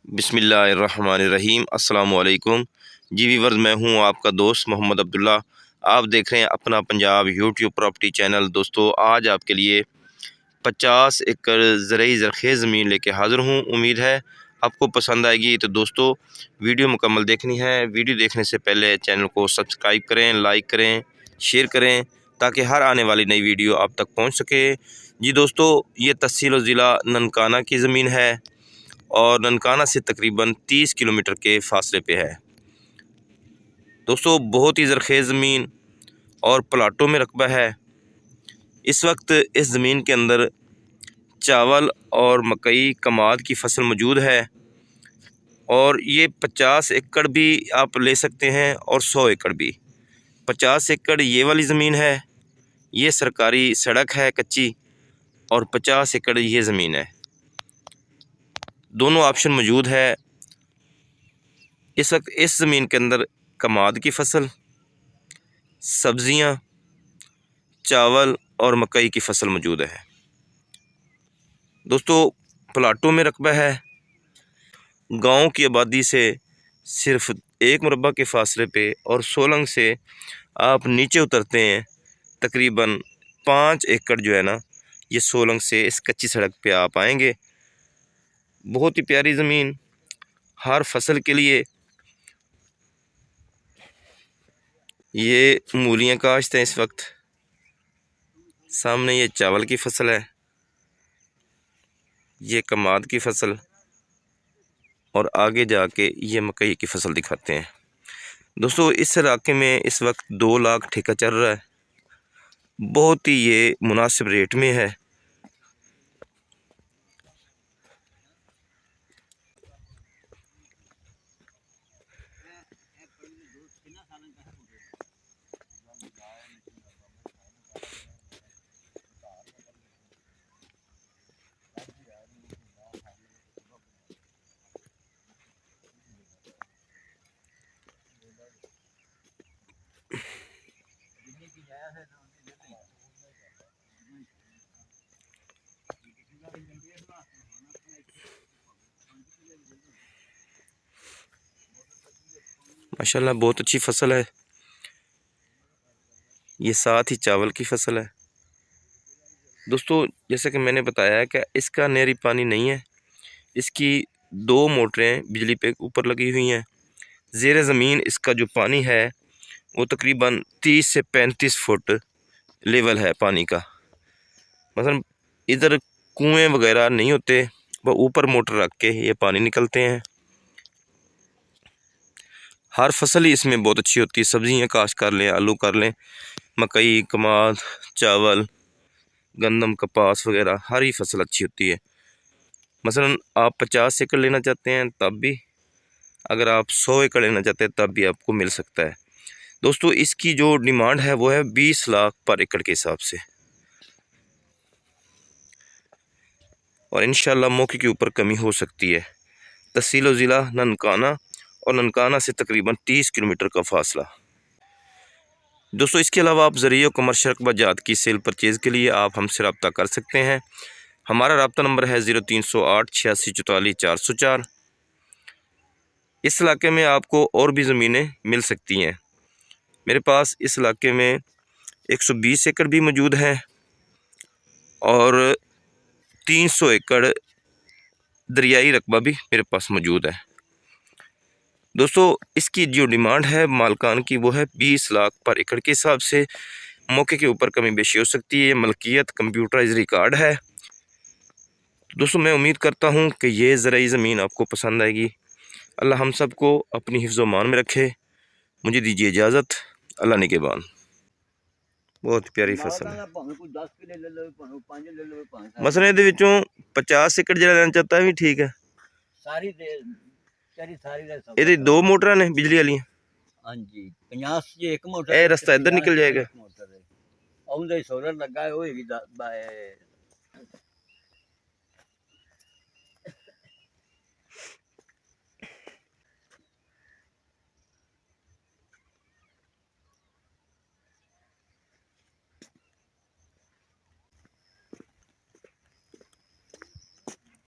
बिस्मिल्लाहिर्रहमानिर्रहीम अस्सलाम वालेकुम। जी वीवर्स, मैं हूं आपका दोस्त मोहम्मद अब्दुल्ला। आप देख रहे हैं अपना पंजाब यूट्यूब प्रॉपर्टी चैनल। दोस्तों, आज आपके लिए 50 एकड़ ज़रई ज़रख़ेज़ ज़मीन लेके हाज़िर हूं। उम्मीद है आपको पसंद आएगी। तो दोस्तों, वीडियो मुकम्मल देखनी है। वीडियो देखने से पहले चैनल को सब्सक्राइब करें, लाइक करें, शेयर करें, ताकि हर आने वाली नई वीडियो आप तक पहुँच सके। जी दोस्तों, ये तहसील और ज़िला ननकाना की ज़मीन है और ननकाना से तकरीबन 30 किलोमीटर के फासले पे है। दोस्तों, बहुत ही ज़रख़ेज़ ज़मीन और प्लाटों में रकबा है। इस वक्त इस ज़मीन के अंदर चावल और मकई कमाद की फसल मौजूद है और ये 50 एकड़ भी आप ले सकते हैं और 100 एकड़ भी। 50 एकड़ ये वाली ज़मीन है, ये सरकारी सड़क है कच्ची, और 50 एकड़ ये ज़मीन है। दोनों ऑप्शन मौजूद है। इस वक्त इस ज़मीन के अंदर कमाद की फसल, सब्ज़ियाँ, चावल और मकई की फसल मौजूद है। दोस्तों, प्लाटों में रकबा है। गांव की आबादी से सिर्फ 1 मुरब्बा के फासले पे और सोलंग से आप नीचे उतरते हैं तकरीबन 5 एकड़ जो है ना, ये सोलंग से इस कच्ची सड़क पे आप आएंगे। बहुत ही प्यारी ज़मीन, हर फसल के लिए। ये मूलियाँ काश्त हैं इस वक्त। सामने ये चावल की फसल है, ये कमाद की फसल, और आगे जाके ये मकई की फसल दिखाते हैं। दोस्तों, इस इलाके में इस वक्त 2 लाख ठेका चल रहा है। बहुत ही ये मुनासिब रेट में है। माशाल्लाह, बहुत अच्छी फसल है। ये साथ ही चावल की फसल है। दोस्तों, जैसे कि मैंने बताया है कि इसका नहरी पानी नहीं है। इसकी 2 मोटरें बिजली पे ऊपर लगी हुई हैं। ज़ेर ज़मीन इसका जो पानी है वो तकरीबन 30 से 35 फुट लेवल है पानी का। मसलन इधर कुएं वगैरह नहीं होते, वह ऊपर मोटर रख के ये पानी निकलते हैं। हर फसल ही इसमें बहुत अच्छी होती है। सब्ज़ियाँ काश्त कर लें, आलू कर लें, मकई, कमाद, चावल, गंदम, कपास वगैरह हर ही फसल अच्छी होती है। मसलन आप 50 एकड़ लेना चाहते हैं तब भी, अगर आप 100 एकड़ लेना चाहते हैं तब भी आपको मिल सकता है। दोस्तों, इसकी जो डिमांड है वो है 20 लाख पर एकड़ के हिसाब से, और इंशाल्लाह मौके के ऊपर कमी हो सकती है। तहसील व ज़िला ननकाना, और ननकाना से तकरीबन 30 किलोमीटर का फासला। दोस्तों, इसके अलावा आप ज़रिए और कमर्शियल रकबा जात की सेल परचेज़ के लिए आप हमसे रब्ता कर सकते हैं। हमारा रब्ता नंबर है 0308 86 44 404। इस इलाके में आपको और भी ज़मीनें मिल सकती हैं। मेरे पास इस इलाके में 120 एकड़ भी मौजूद हैं और 300 एकड़ दरियाई रकबा भी मेरे पास मौजूद है। दोस्तों, इसकी जो डिमांड है मालकान की वो है 20 लाख पर एकड़ के हिसाब से। मौके के ऊपर कमी बेशी हो सकती है। मलकियत कंप्यूटराइज रिकॉर्ड है। दोस्तों, मैं उम्मीद करता हूँ कि ये ज़रई ज़मीन आपको पसंद आएगी। अल्लाह हम सब को अपनी हिफ्ज़ व मान में रखे। मुझे दीजिए इजाज़त। अल्लाह निगहबान। बहुत प्यारी फसल है। मसलन ਇਹਦੇ ਵਿੱਚੋਂ 50 ਏਕੜ ਜਿਹੜਾ ਲੈਣਾ ਚਾਹਤਾ है भी ठीक है। ਇਹਦੇ 2 मोटर ने बिजली वाली। हाँ जी, 50 ਜੇ ਇੱਕ ਮੋਟਰ ਇਹ ਰਸਤਾ ਇੱਧਰ ਨਿਕਲ ਜਾਏਗਾ। ਉਹਦੇ ਸੋਲਰ ਲੱਗਾ ਹੋਏਗੀ